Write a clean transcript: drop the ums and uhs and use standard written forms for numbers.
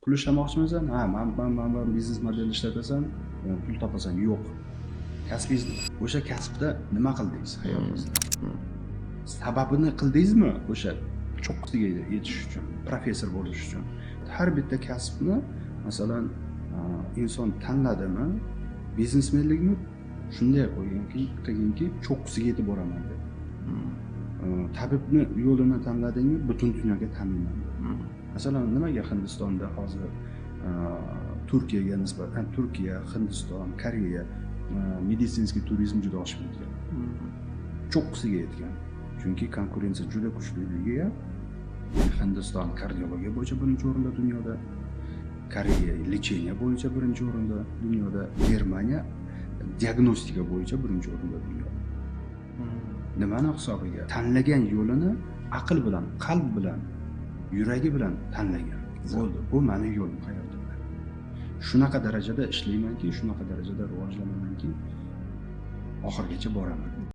pul ishlamoqchimisan? Ha, man biznes model ishlatasan, pul topasan. Yo'q. Kasbingiz o'sha kasbda nima qildingiz hayotingizda? Sababini qildingizmi o'sha cho'qqisiga yetish uchun, professor bo'lish uchun? Har bitta kasbni masalan inson tanladimi, biznesmenlikni shunday qilginki, cho'qqisiga yetib boraman deb. Tabibni yo'lini tanladingmi, butun dunyoga taniyman. Masalan, nimaga Hindistonda hozir Turkiyaga nisbatan Turkiya, Hindiston, Koreya meditsinskiy turizm juda oshib ketgan. Cho'qqisiga yetgan. Chunki konkurensiya juda kuchliligiga Hindiston kardiologiya bo'yicha birinchi o'rinda dunyoda, Koreya lecheniya bo'yicha birinchi o'rinda dunyoda, Germaniya diagnostika bo'yicha birinchi o'rinda dunyoda. Nimani hisobiga? Tanlagan yo'lini aql bilan, qalb bilan, yuragi bilan tanlagan. Bo'ldi. Bu mening yo'lim hayotimda. Shunaqa darajada ishlaymanki, shunaqa darajada rivojlanamanki, oxirigacha boraman.